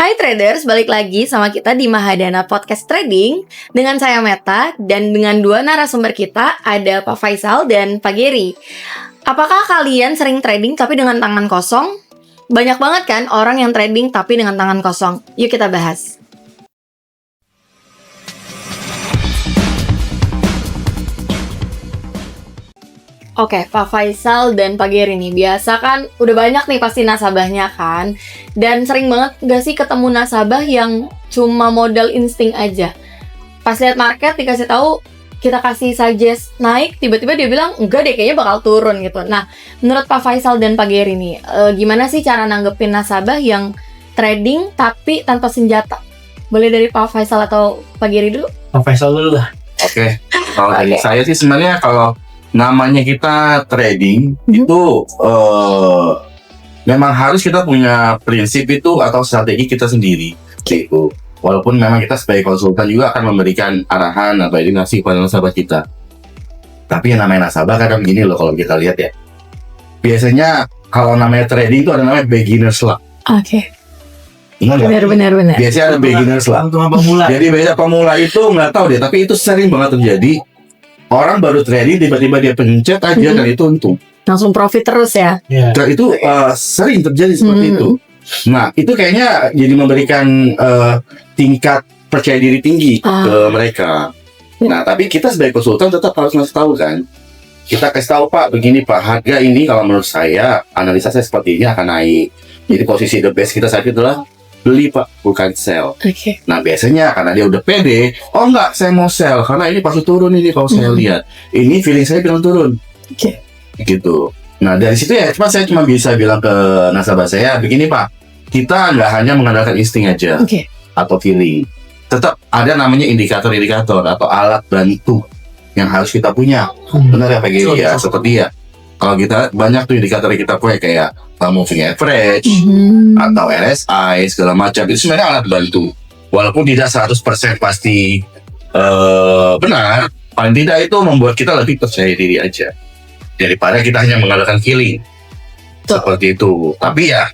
Hai traders, balik lagi sama kita di Mahadana Podcast Trading dengan saya Meta dan dengan dua narasumber kita ada Pak Faisal dan Pak Gary. Apakah kalian sering trading tapi dengan tangan kosong? Banyak banget kan orang yang trading tapi dengan tangan kosong. Yuk kita bahas. Oke, Pak Faisal dan Pak Gary nih, biasa kan udah banyak nih pasti nasabahnya kan. Dan sering banget gak sih ketemu nasabah yang cuma modal insting aja. Pas lihat market dikasih tahu, kita kasih suggest naik, tiba-tiba dia bilang enggak deh kayaknya bakal turun gitu. Nah, menurut Pak Faisal dan Pak Gary nih, gimana sih cara nanggepin nasabah yang trading tapi tanpa senjata? Boleh dari Pak Faisal atau Pak Gary dulu? Pak Faisal dulu lah. Oke. Kalau dari saya sih sebenarnya kalau namanya kita trading itu memang harus kita punya prinsip itu atau strategi kita sendiri gitu. Walaupun memang kita sebagai konsultan juga akan memberikan arahan atau edukasi kepada nasabah kita. Tapi yang namanya nasabah kadang begini loh kalau kita lihat ya. Biasanya kalau namanya trading itu ada namanya beginner's luck. Oke. Benar. Biasanya ada beginner's luck. Jadi biasanya pemula itu nggak tahu deh, tapi itu sering banget terjadi. Orang baru trading tiba-tiba dia pencet aja dan itu untung. Langsung profit terus ya. Dan itu sering terjadi seperti itu. Nah, itu kayaknya jadi memberikan tingkat percaya diri tinggi ke mereka. Nah, tapi kita sebagai konsultan tetap harus ngasih tahu kan. Kita kasih tahu Pak, begini Pak, harga ini kalau menurut saya analisa saya seperti ini akan naik. Jadi posisi the best kita saat itu adalah beli Pak, bukan sell. Oke. Nah biasanya karena dia udah pede, oh enggak saya mau sell karena ini pasti turun ini kalau saya lihat. Ini feeling saya bilang turun. Oke. Gitu. Nah dari situ ya, saya cuma bisa bilang ke nasabah saya, begini Pak, kita nggak hanya mengandalkan insting aja atau feeling. Tetap ada namanya indikator-indikator atau alat bantu yang harus kita punya. Benar ya Pak Giri ya, seperti ya. Kalau kita banyak tuh indikator yang kita punya kayak moving average atau RSI segala macam, itu sebenarnya alat bantu. Walaupun tidak 100% pasti benar, paling tidak itu membuat kita lebih percaya diri aja daripada kita hanya mengandalkan feeling. Seperti itu. Tapi ya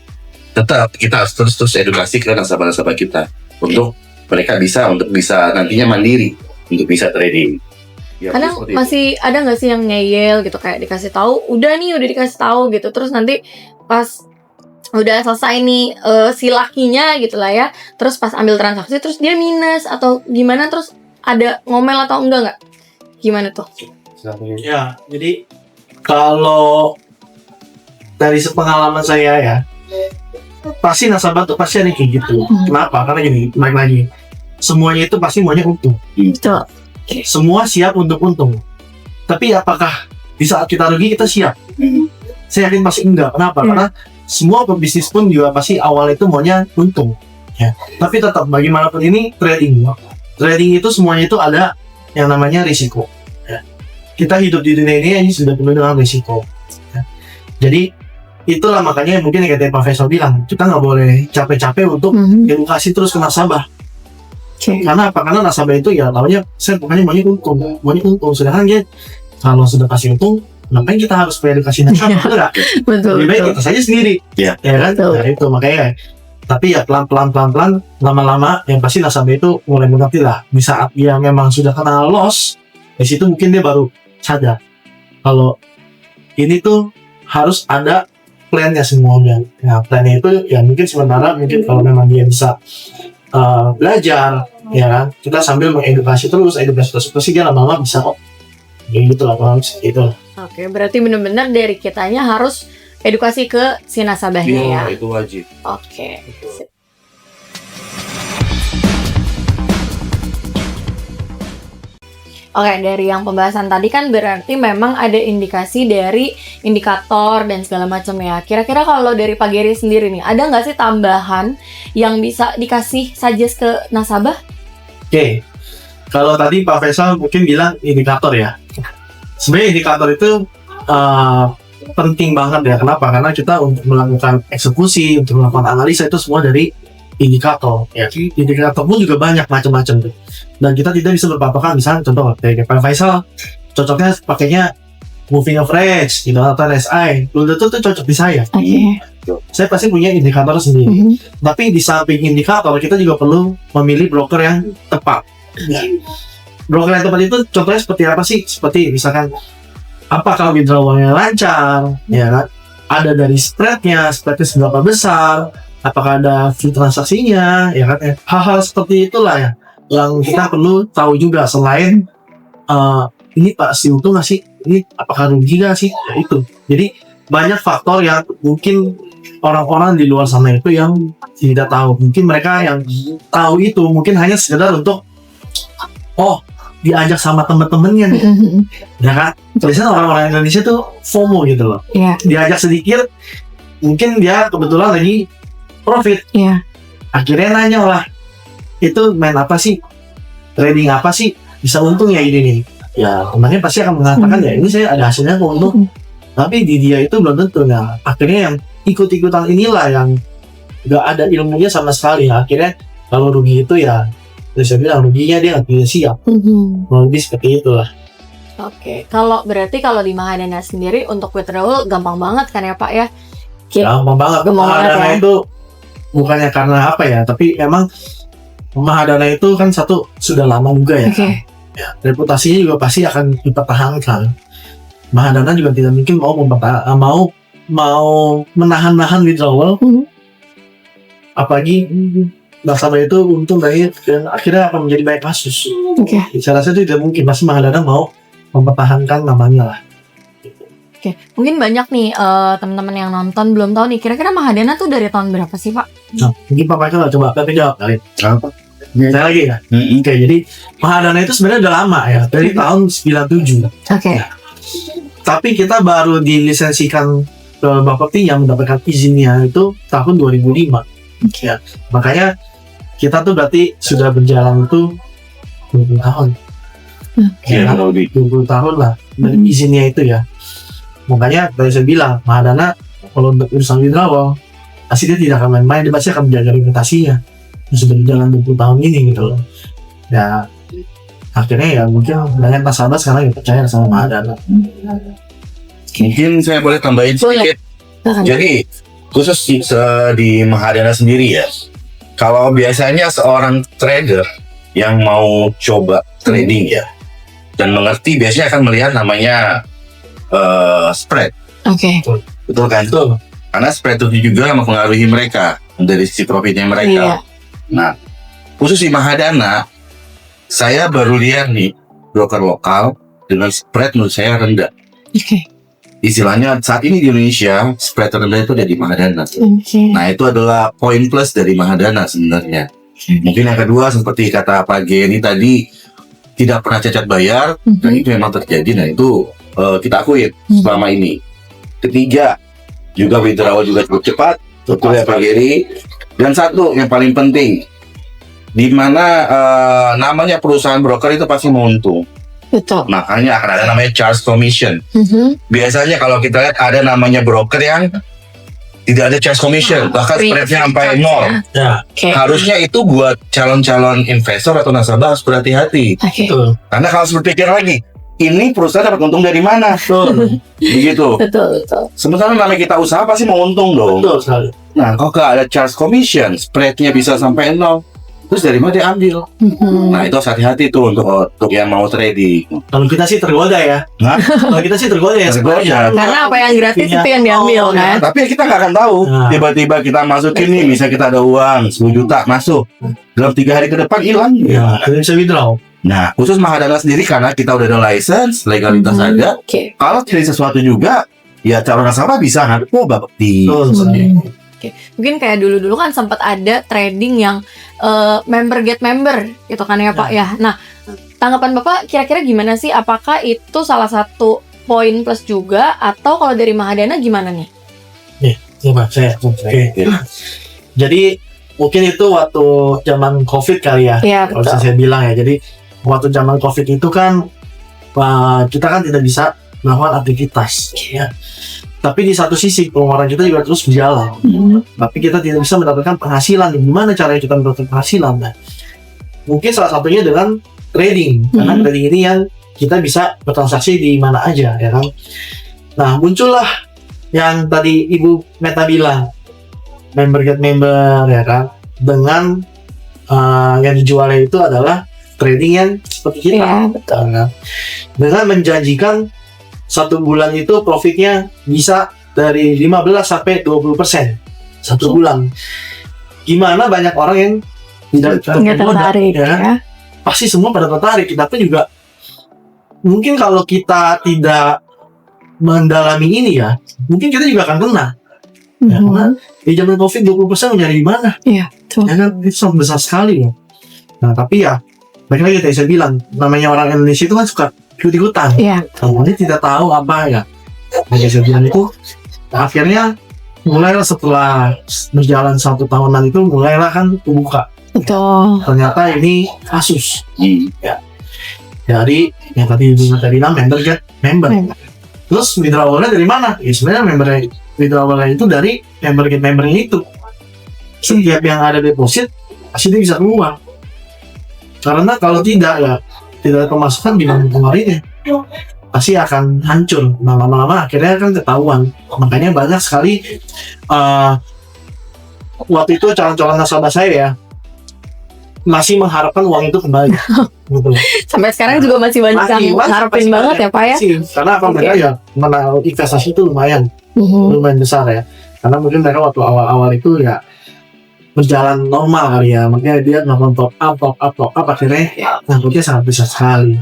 tetap kita harus terus edukasi ke nasabah-nasabah kita untuk mereka bisa nantinya mandiri untuk bisa trading. Ya, kadang masih ada nggak sih yang ngeyel gitu, kayak dikasih tahu udah dikasih tahu gitu, terus nanti pas udah selesai nih si lakinya gitu lah ya, terus pas ambil transaksi terus dia minus atau gimana, terus ada ngomel atau enggak gimana tuh? Ya, jadi kalau dari sepengalaman saya ya, pasti nasabah tuh pasti ada kayak gitu. Kenapa? Karena gini, balik lagi, semuanya itu pasti maunya untung. Betul. Semua siap untuk untung. Tapi apakah di saat kita rugi kita siap? Saya yakin pasti enggak. Kenapa? Karena semua pebisnis pun juga pasti awal itu maunya untung. Ya. Tapi tetap bagaimanapun ini trading. Trading itu semuanya itu ada yang namanya risiko. Ya. Kita hidup di dunia ini sudah penuh dengan risiko. Ya. Jadi itulah makanya mungkin yang kata Pak Faisal bilang, kita nggak boleh capek-capek untuk edukasi terus ke nasabah. Karena apa? Karena nasabah itu ya namanya saya pokoknya maunya untung. Sedangkan dia kalau sudah kasih untung, ngapain kita harus edukasi nasabah? Betul. Lebih baik kita saja sendiri. Ya kan? Nah, itu makanya. Tapi ya pelan-pelan lama-lama yang pasti nasabah itu mulai mengerti lah. Di saat dia memang sudah kena loss, di situ mungkin dia baru sadar kalau ini tuh harus ada plan-nya semuanya. Nah, plan-nya itu ya mungkin sementara kalau memang dia bisa belajar, ya kan, kita sambil mengedukasi terus pasti dia lama-lama bisa kok. Gitu lah Bang, itu. Oke, berarti benar-benar dari kitanya harus edukasi ke si nasabahnya ya. Itu wajib. Oke. Oke, dari yang pembahasan tadi kan berarti memang ada indikasi dari indikator dan segala macam ya. Kira-kira kalau dari Pak Gary sendiri nih, ada nggak sih tambahan yang bisa dikasih suggest ke nasabah? Oke, kalau tadi Pak Faisal mungkin bilang indikator ya. Sebenarnya indikator itu penting banget ya. Kenapa? Karena kita untuk melakukan eksekusi, untuk melakukan analisa itu semua dari indikator. Ya, indikator pun juga banyak macam-macam tuh. Dan kita tidak bisa berpatokan, misalnya contoh kayak Pak Faisal cocoknya pakainya moving average gitu atau RSI, belum tentu tuh cocok di saya. saya pasti punya indikator sendiri. Tapi di samping indikator, kita juga perlu memilih broker yang tepat. Broker yang tepat itu contohnya seperti apa sih? Seperti misalkan, apakah withdrawalnya lancar, ya kan? Ada dari spreadnya seberapa besar, apakah ada fee transaksinya, ya kan? Hal-hal seperti itulah ya yang kita perlu tahu juga. Selain ini pasti untung nggak sih? Ini apakah rugi nggak sih? Ya, itu. Jadi banyak faktor yang mungkin orang-orang di luar sana itu yang tidak tahu. Mungkin mereka yang tahu itu mungkin hanya sekedar untuk diajak sama temen-temennya nih, ya kan? Biasanya orang-orang Indonesia tuh FOMO gitu loh. Diajak sedikit, mungkin dia kebetulan lagi profit. Akhirnya nanya lah, itu main apa sih? Trading apa sih? Bisa untung ya ini nih? Ya temannya pasti akan mengatakan ya ini saya ada hasilnya kok untung. Tapi di dia itu belum tentu. Nah akhirnya yang ikut-ikutan inilah yang gak ada ilmunya sama sekali. Akhirnya kalau rugi itu ya saya bilang ruginya dia nggak bisa siap. Lebih seperti itulah. Oke, kalau berarti kalau di Mahadana sendiri untuk withdrawal gampang banget kan ya Pak ya? Gampang banget. Mahadana itu bukannya karena apa ya, tapi memang Mahadana itu kan satu sudah lama juga ya. Ya, reputasinya juga pasti akan dipertahankan. Mahadana juga tidak mungkin mau menahan-nahan withdrawal. Apalagi nasabah itu untung dari dan akhirnya akan menjadi banyak kasus. Saya rasa itu tidak mungkin. Pasti Mahadana mau mempertahankan namanya lah. Mungkin banyak nih teman-teman yang nonton belum tahu nih kira-kira Mahadana tuh dari tahun berapa sih Pak? Nah, mungkin Pak Michael coba tapi jawab kali. Saya lagi ya. Jadi Mahadana itu sebenarnya udah lama ya, dari tahun 97. Tapi kita baru dilisensikan ke Bapepti yang mendapatkan izinnya itu tahun 2005. Ya, makanya kita tuh berarti sudah berjalan itu 20 tahun. 20 tahun lah dari izinnya itu ya. Makanya tadi saya bilang Mahadana kalau untuk urusan withdrawal pasti dia tidak akan main-main, dia pasti akan menjaga reputasinya yang sudah berjalan 20 tahun ini gitu loh. Ya akhirnya ya mungkin banyak nasabah sekarang yang percaya sama Mahadana. Mungkin saya boleh tambahin sedikit. Jadi khusus di Mahadana sendiri ya, kalau biasanya seorang trader yang mau coba trading ya dan mengerti biasanya akan melihat namanya spread. Betul kan? Betul. Karena spread itu juga mempengaruhi mereka dari sisi profitnya mereka. Nah, khusus di Mahadana, saya baru lihat nih broker lokal dengan spread menurut saya rendah. Istilahnya saat ini di Indonesia spread terendah itu ada di Mahadana. Nah itu adalah poin plus dari Mahadana sebenarnya. Mungkin yang kedua seperti kata Pak Geni tadi tidak pernah cacat bayar dan itu memang terjadi. Nah itu kita akui selama ini. Ketiga juga withdrawal juga cukup cepat, betul ya Pak Geni. Dan satu yang paling penting, di mana namanya perusahaan broker itu pasti mau untung. Betul. Makanya akan ada namanya charge commission. Biasanya kalau kita lihat ada namanya broker yang tidak ada charge commission, bahkan spreadnya sampai 0. Harusnya itu buat calon-calon investor atau nasabah harus berhati-hati. Karena kalau harus berpikir lagi, ini perusahaan dapat untung dari mana? Begitu. Betul. Sementara namanya kita usaha pasti mau untung dong. Nah, kalau nggak ada charge commission, spreadnya bisa sampai 0. Terus dari mana diambil? Nah itu harus hati-hati tuh untuk yang mau trading. Kalau kita sih tergoda ya. Kalau kita sih tergoda ya. Karena apa yang gratis itu yang diambil kan. Tapi kita nggak akan tahu. Tiba-tiba kita masukin nih, bisa kita ada uang 10 juta masuk. Dalam 3 hari ke depan hilang. Ya, kita bisa withdraw. Nah khusus Mahadana sendiri karena kita udah ada license, legalitas ada. Kalau terjadi sesuatu juga, ya calon nasabah bisa ngadep Bapepti. Mungkin kayak dulu-dulu kan sempat ada trading yang member get member gitu kan ya Pak ya. Nah tanggapan Bapak kira-kira gimana sih? Apakah itu salah satu poin plus juga atau kalau dari Mahadana gimana nih? Coba saya. Jadi mungkin itu waktu zaman COVID kali ya. Kalau saya bilang ya. Jadi waktu zaman COVID itu kan kita kan tidak bisa melakukan aktivitas ya. Tapi di satu sisi pengeluaran kita juga terus berjalan. Tapi kita tidak bisa mendapatkan penghasilan. Gimana caranya kita mendapatkan penghasilan? Nah, mungkin salah satunya dengan trading. Karena trading ini yang kita bisa bertransaksi di mana aja, ya kan? Nah, muncullah yang tadi Ibu Meta bilang, member get member ya kan, dengan yang dijualnya itu adalah trading yang seperti kita. Iya, betul. Nah, dengan menjanjikan 1 bulan itu profitnya bisa dari 15 sampai 20% 1 bulan. Gimana banyak orang yang tidak tertarik ya. ya. Pasti semua pada tertarik, tapi juga mungkin kalau kita tidak mendalami ini ya, mungkin kita juga akan kena. Ya, karena di zaman COVID 20% mencari di mana? Iya, betul. Ya kan, itu sangat besar sekali ya. Nah, tapi ya, balik lagi tadi saya bilang, namanya orang Indonesia itu kan suka ikut-ikutan. Iya. Kalau ini tidak tahu apa ya. Nah, saya bilang itu, nah, akhirnya mulailah setelah berjalan 1 tahunan itu, mulailah kan kebuka. Betul. Ternyata ini kasus. Ya. Dari yang tadi bilang member get member. Terus withdrawalnya dari mana? Ya sebenarnya withdrawalnya itu dari member get membernya itu. Setiap yang ada deposit pasti dia bisa keluar. Karena kalau tidak ya tidak ada pemasukan bidang kemarinnya, pasti akan hancur. Nah, lama-lama akhirnya kan ketahuan. Makanya banyak sekali waktu itu calon-calon nasabah saya ya masih mengharapkan uang itu kembali. Gitu. Sampai sekarang juga masih banyak yang ngarepin banget ya Pak ya. Karena apa mereka ya menang investasi itu lumayan besar ya. Karena mungkin mereka waktu awal-awal itu ya berjalan normal kali ya, makanya dia nonton top up akhirnya ngangkutnya sangat besar sekali.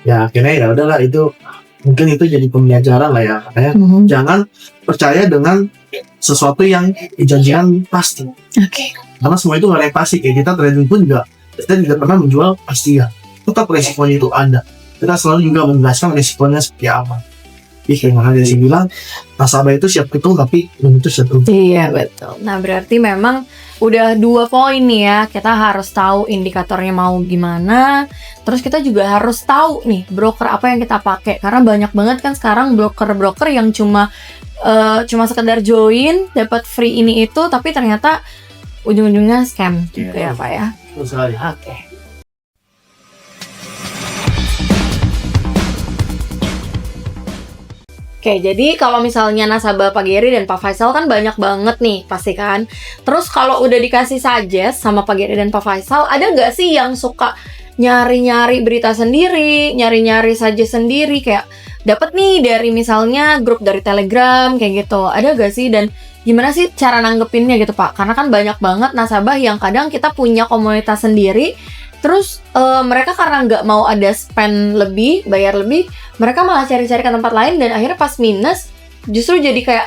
Ya akhirnya ya udahlah, itu mungkin itu jadi pembelajaran lah ya. Makanya jangan percaya dengan sesuatu yang dijanjikan pasti. Oke. Karena semua itu nggak ada yang pasti. Kayak kita trading pun juga kita tidak pernah menjual pasti ya. Tetap resikonya itu ada. Kita selalu juga menjelaskan resikonya seperti apa. Kayak makanya saya bilang nasabah itu siap hitung tapi belum itu siap hitung. Iya betul. Nah berarti memang udah 2 poin nih ya. Kita harus tahu indikatornya mau gimana. Terus kita juga harus tahu nih broker apa yang kita pakai. Karena banyak banget kan sekarang broker-broker yang cuma sekedar join, dapat free ini itu, tapi ternyata ujung-ujungnya scam gitu ya Pak ya. Betul sekali. Oke. Oke, jadi kalau misalnya nasabah Pak Geri dan Pak Faisal kan banyak banget nih, pasti kan. Terus kalau udah dikasih suggest sama Pak Geri dan Pak Faisal, ada nggak sih yang suka nyari-nyari berita sendiri, nyari-nyari suggest sendiri, kayak dapat nih dari misalnya grup dari Telegram, kayak gitu. Ada nggak sih? Dan gimana sih cara nanggepinnya gitu Pak? Karena kan banyak banget nasabah yang kadang kita punya komunitas sendiri, terus mereka karena nggak mau ada spend lebih, bayar lebih, mereka malah cari-cari ke tempat lain dan akhirnya pas minus justru jadi kayak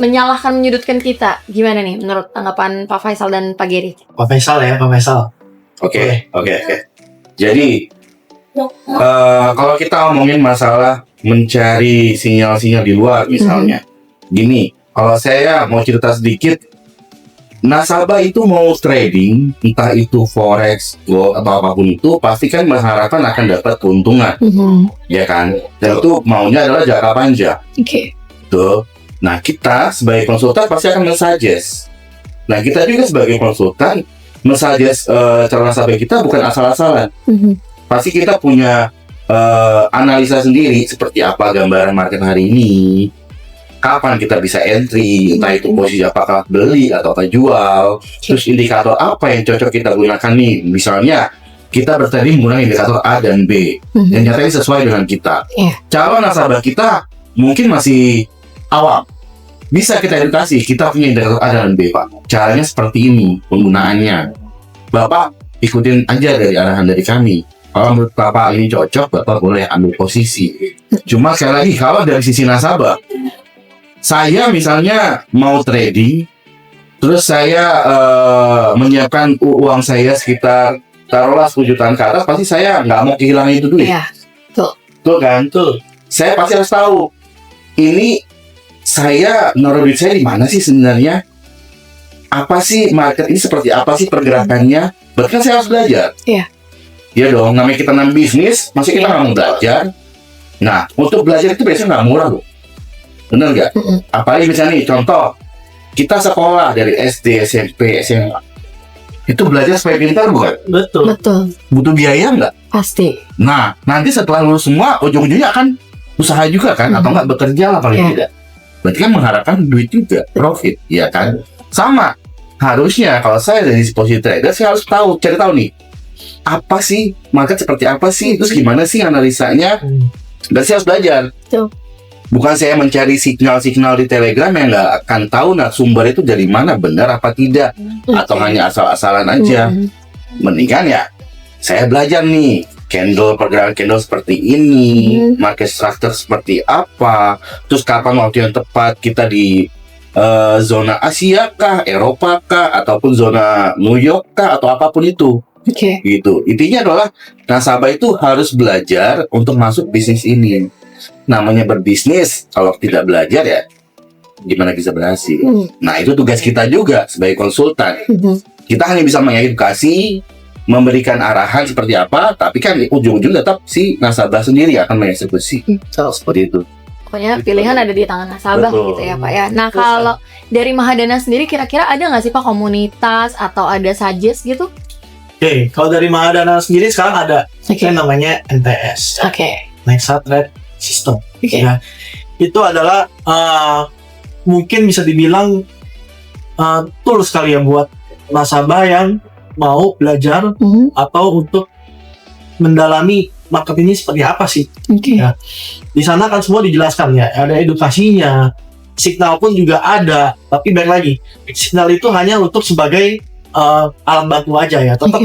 menyalahkan, menyudutkan kita. Gimana nih menurut tanggapan Pak Faisal dan Pak Geri? Pak Faisal ya, Pak Faisal. Oke. Jadi kalau kita ngomongin masalah mencari sinyal-sinyal di luar misalnya, gini, kalau saya mau cerita sedikit, nasabah itu mau trading, entah itu forex, gold atau apapun itu, pasti kan mengharapkan akan dapat keuntungan, ya kan? Dan itu maunya adalah jangka panjang. Oke. Tuh. Nah, kita sebagai konsultan pasti akan men-suggest. Nah, kita juga sebagai konsultan men-suggest calon nasabah kita bukan asal-asalan. Pasti kita punya analisa sendiri seperti apa gambaran market hari ini, kapan kita bisa entry, entah itu posisi apakah beli atau jual, terus indikator apa yang cocok kita gunakan nih. Misalnya kita bertanding menggunakan indikator A dan B, dan nyatanya sesuai dengan kita. Calon nasabah kita mungkin masih awam, bisa kita edukasi, kita punya indikator A dan B Pak, caranya seperti ini penggunaannya, Bapak ikutin aja dari arahan dari kami. Kalau menurut Bapak ini cocok, Bapak boleh ambil posisi. Cuma sekali lagi, kalau dari sisi nasabah, saya misalnya mau trading, terus saya menyiapkan uang saya sekitar taruhlah 10 jutaan ke atas, pasti saya nggak mau kehilangan itu duit. Iya, Tuh kan? Tuh. Saya pasti harus tahu, ini saya naruh duit saya di mana sih sebenarnya? Apa sih market ini, seperti apa sih pergerakannya? Berarti kan saya harus belajar. Iya. Iya dong, namanya kita bisnis, masih kita nggak mau belajar. Nah, untuk belajar itu biasanya nggak murah loh. Bener nggak? Apalagi misalnya nih, contoh, kita sekolah dari SD, SMP, SMA. Itu belajar supaya pintar bukan? Betul. Butuh biaya nggak? Pasti. Nah, nanti setelah lulus semua, ujung-ujungnya akan usaha juga kan? Atau nggak bekerja lah paling tidak. berarti kan mengharapkan duit juga, profit, ya kan? Sama, harusnya kalau saya dari posisi trader, saya harus cari tahu nih, apa sih market seperti apa sih, terus gimana sih analisanya, dan saya harus belajar. Betul. Bukan saya mencari signal-signal di Telegram yang nggak akan tahu sumber itu dari mana, benar apa tidak, atau hanya asal-asalan aja. Mendingan ya saya belajar nih, pergerakan candle seperti ini, market structure seperti apa, terus kapan waktu yang tepat kita di zona Asia kah, Eropa kah, ataupun zona New York kah, atau apapun itu. Gitu. Intinya adalah nasabah itu harus belajar untuk masuk bisnis ini. Namanya berbisnis, kalau tidak belajar ya gimana bisa berhasil. Nah, itu tugas kita juga sebagai konsultan. Kita hanya bisa mengedukasi, memberikan arahan seperti apa, tapi kan ujung-ujung tetap si nasabah sendiri akan mengeksekusi. Seperti itu. Pokoknya pilihan ada di tangan nasabah. Betul. Gitu ya Pak ya. Nah, kalau dari Mahadana sendiri kira-kira ada nggak sih Pak komunitas atau ada suggest gitu? Oke, kalau dari Mahadana sendiri sekarang ada yang namanya NTS, Nexa Trade System. Ya, itu adalah mungkin bisa dibilang tools sekali ya buat nasabah yang mau belajar atau untuk mendalami market ini seperti apa sih. Ya, di sana kan semua dijelaskan ya, ada edukasinya, signal pun juga ada, tapi balik lagi, signal itu hanya untuk sebagai alat bantu aja ya, tetap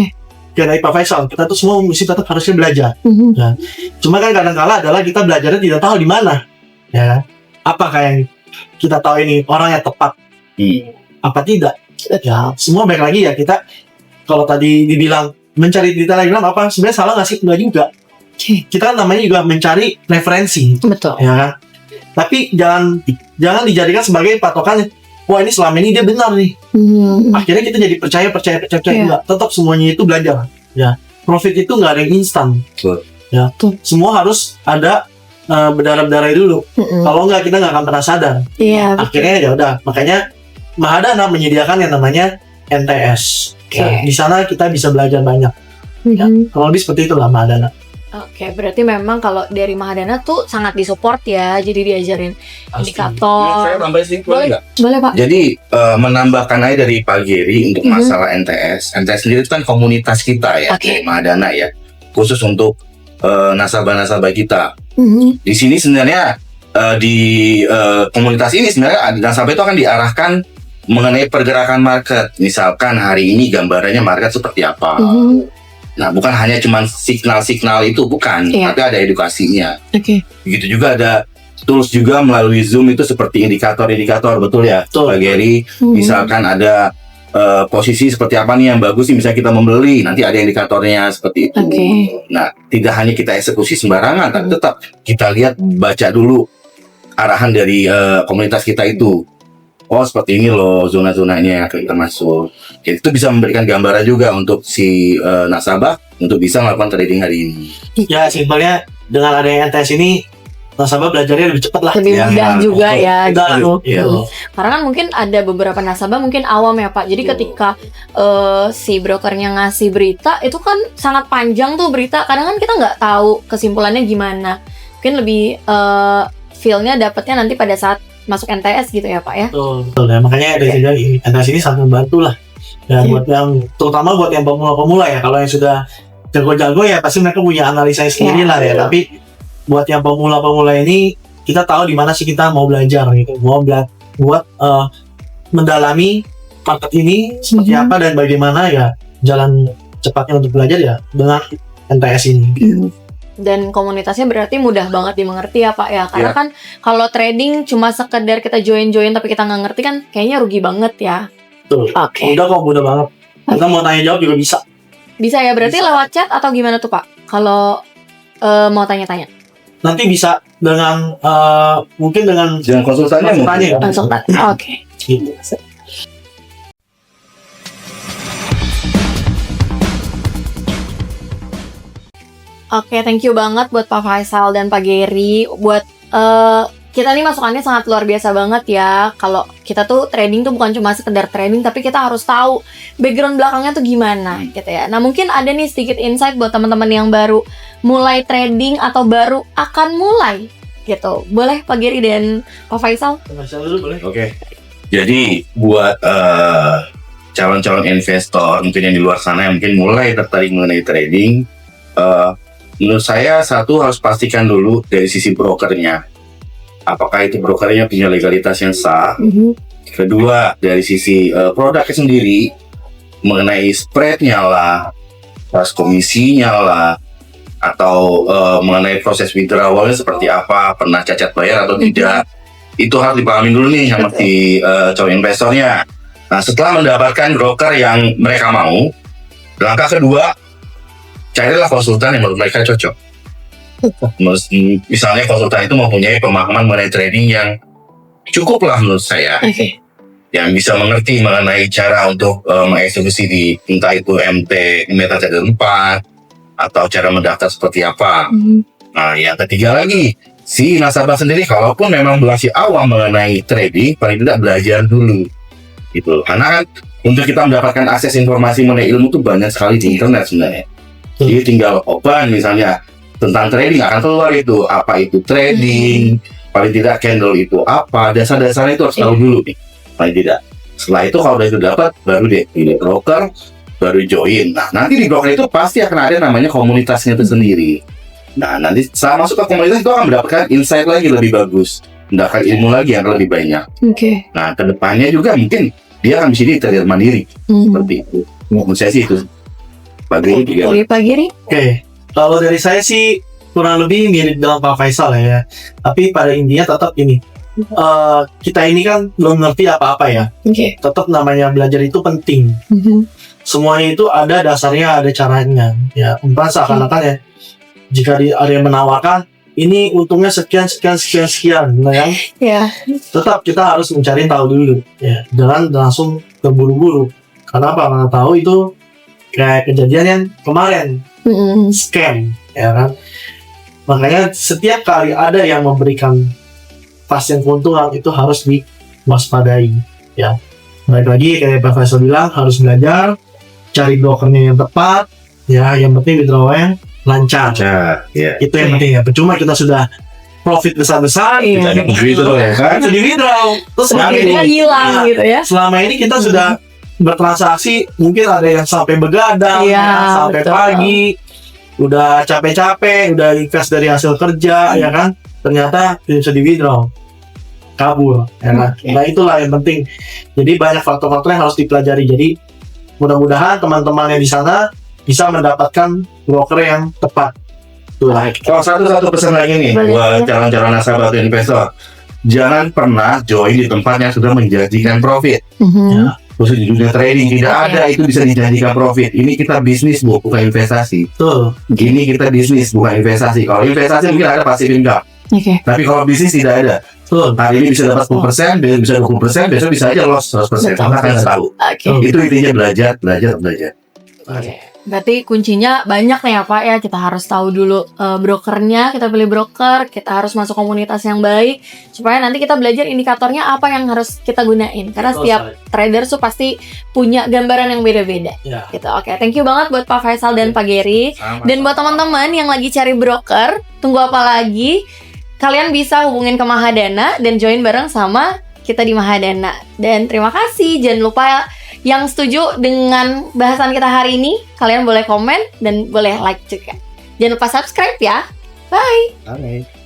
dari Pak Faisal, kita tuh semua mesti tetap harusnya belajar. Ya. Cuma kan kadang-kala adalah kita belajarnya tidak tahu di mana, ya. Apakah yang kita tahu ini orang yang tepat, apa tidak? Ya, semua baik lagi ya kita. Kalau tadi dibilang mencari di Telegram apa sebenarnya salah nggak sih? Enggak juga. Kita kan namanya juga mencari referensi. Betul. Ya. Tapi jangan dijadikan sebagai patokan. Wah, ini selama ini dia benar nih. Akhirnya kita jadi percaya enggak. Tetap semuanya itu belajar. Ya, profit itu nggak ada yang instan. Ya, semua harus ada berdarah-darah dulu. Kalau nggak kita nggak akan pernah sadar. Akhirnya ya udah. Makanya Mahadana menyediakan yang namanya NTS. Ya, di sana kita bisa belajar banyak. Ya, kalau lebih seperti itulah Mahadana. Berarti memang kalau dari Mahadana tuh sangat disupport ya, jadi diajarin indikator. Saya tambahin sedikit boleh nggak? Boleh Pak. Jadi menambahkan aja dari Pak Geri untuk masalah NTS. NTS sendiri itu kan komunitas kita ya, dari Mahadana ya, khusus untuk nasabah-nasabah kita. Di sini sebenarnya di komunitas ini sebenarnya nasabah itu akan diarahkan mengenai pergerakan market. Misalkan hari ini gambarannya market seperti apa. Nah, bukan hanya cuma signal-signal itu, bukan, tapi ada edukasinya. Begitu juga ada tools juga melalui Zoom itu seperti indikator-indikator, betul ya, Pak Geri? Misalkan ada posisi seperti apa nih yang bagus nih, misalnya kita membeli, nanti ada indikatornya seperti itu. Nah, tidak hanya kita eksekusi sembarangan, tapi tetap kita lihat, baca dulu arahan dari komunitas kita itu. Oh, seperti ini loh zona-zonanya yang kita masuk. Jadi itu bisa memberikan gambaran juga untuk si nasabah untuk bisa melakukan trading hari ini. Ya, simpelnya dengan adanya NTS ini nasabah belajarnya lebih cepat lah. Lebih mudah juga ya. Gitu. Karena kan mungkin ada beberapa nasabah mungkin awam ya Pak. Jadi ketika si brokernya ngasih berita itu kan sangat panjang tuh berita. Kadang kan kita nggak tahu kesimpulannya gimana. Mungkin lebih feel-nya dapatnya nanti pada saat masuk NTS gitu ya Pak ya. Betul ya, makanya dari NTS ini sangat membantu lah. Ya, buat yang terutama buat yang pemula-pemula ya. Kalau yang sudah jago-jago ya pasti mereka punya analisa sendiri lah ya. Tapi buat yang pemula-pemula ini kita tahu di mana sih kita mau belajar gitu. Mau buat mendalami market ini seperti apa dan bagaimana ya jalan cepatnya untuk belajar ya dengan NTS ini. Dan komunitasnya berarti mudah banget dimengerti ya Pak ya. Karena kan kalau trading cuma sekedar kita join tapi kita nggak ngerti kan kayaknya rugi banget ya. Betul. Mudah banget. Kita mau tanya jawab juga bisa. Bisa ya, berarti lewat chat atau gimana tuh Pak? Kalau mau tanya-tanya. Nanti bisa dengan mungkin dengan konsultannya. Konsultan. Oke. Gitu. Oke, thank you banget buat Pak Faisal dan Pak Geri. Buat kita nih masukannya sangat luar biasa banget ya. Kalau kita tuh trading tuh bukan cuma sekedar trading, tapi kita harus tahu background belakangnya tuh gimana gitu ya. Nah, mungkin ada nih sedikit insight buat teman-teman yang baru mulai trading atau baru akan mulai gitu. Boleh Pak Giri dan Pak Faisal? Faisal dulu boleh. Oke. Jadi buat calon-calon investor mungkin yang di luar sana yang mungkin mulai tertarik mengenai trading, menurut saya satu harus pastikan dulu dari sisi brokernya, apakah itu brokernya punya legalitas yang sah. Kedua, dari sisi produknya sendiri, mengenai spreadnya lah, pas komisinya lah, atau mengenai proses withdrawalnya seperti apa, pernah cacat bayar atau tidak, itu harus dipahami dulu nih sama si calon investornya. Nah, setelah mendapatkan broker yang mereka mau, langkah kedua, carilah konsultan yang menurut mereka cocok. Misalnya konsultan itu mempunyai pemahaman mengenai trading yang cukup lah menurut saya. Yang bisa mengerti mengenai cara untuk mengeksekusi di entah itu MetaTrader 4 atau cara mendaftar seperti apa. Nah, yang ketiga lagi, si nasabah sendiri kalaupun memang masih awam mengenai trading, paling tidak belajar dulu. Gitu. Karena kan untuk kita mendapatkan akses informasi mengenai ilmu itu banyak sekali di internet sebenarnya. Jadi tinggal open misalnya tentang trading akan keluar itu apa itu trading, paling tidak candle itu apa, dasar-dasarnya itu harus tahu dulu nih. Paling tidak. Setelah itu kalau udah itu dapat, baru deh pilih broker, baru join. Nah, nanti di broker itu pasti akan ada namanya komunitasnya itu sendiri. Nah, nanti setelah masuk ke komunitas itu akan mendapatkan insight lagi lebih bagus, mendapatkan ilmu lagi yang lebih banyak. Nah, kedepannya juga mungkin dia akan bisa jadi trader mandiri seperti itu. Menurut saya sih itu. Pak Giri juga. Pak Giri? Oke, kalau dari saya sih kurang lebih mirip dengan Pak Faisal ya. Tapi pada intinya tetap ini, kita ini kan belum ngerti apa-apa ya. Tetap namanya belajar itu penting. Semuanya itu ada dasarnya, ada caranya. Ya, seakan-akan ya, jika ada yang menawarkan, ini untungnya sekian, nah kan? Tetap kita harus mencari tahu dulu, ya, jangan langsung terburu-buru. Karena apa? Karena tahu itu kayak kejadian yang kemarin, scam, ya kan? Makanya setiap kali ada yang memberikan pasien keuntungan itu harus diwaspadai, ya. Baik lagi kayak Pak Faisal bilang, harus belajar, cari brokernya yang tepat, ya. Yang penting withdrawal yang lancar. Itu yang penting ya. Percuma kita sudah profit besar-besar, Jadi withdraw ya kan? itu di withdraw. Terus Akhirnya hilang gitu ya. selama ini kita sudah bertransaksi, mungkin ada yang sampai begadang, sampai betul. pagi, udah capek-capek, udah invest dari hasil kerja, ya kan? Ternyata tidak bisa di withdraw, kabur, ya kan? Nah, itulah yang penting. Jadi banyak faktor-faktor yang harus dipelajari. Jadi mudah-mudahan teman-teman yang di sana bisa mendapatkan broker yang tepat. Kalau satu pesan lagi nih buat calon-calon nasabah atau investor, jangan pernah join di tempat yang sudah menjanjikan profit. Khusus di dunia trading tidak ada itu bisa dijanjikan profit. Ini kita bisnis bukan investasi. Gini kita bisnis bukan investasi. Kalau investasi mungkin ada passive income. Tapi kalau bisnis tidak ada. Hari ini bisa dapat 10%, besok bisa 20%, besok bisa aja loss 100%. Karena kan tahu. Itu intinya belajar. Berarti kuncinya banyak nih ya Pak ya. Kita harus tahu dulu brokernya, kita pilih broker, kita harus masuk komunitas yang baik supaya nanti kita belajar indikatornya apa yang harus kita gunain. Karena setiap trader tuh pasti punya gambaran yang beda-beda. Gitu. Oke, thank you banget buat Pak Faisal dan Pak Giri. Dan buat teman-teman yang lagi cari broker, tunggu apa lagi? Kalian bisa hubungin ke Mahadana dan join bareng sama kita di Mahadana. Dan terima kasih. Jangan lupa yang setuju dengan bahasan kita hari ini, kalian boleh komen dan boleh like juga. Jangan lupa subscribe ya. Bye.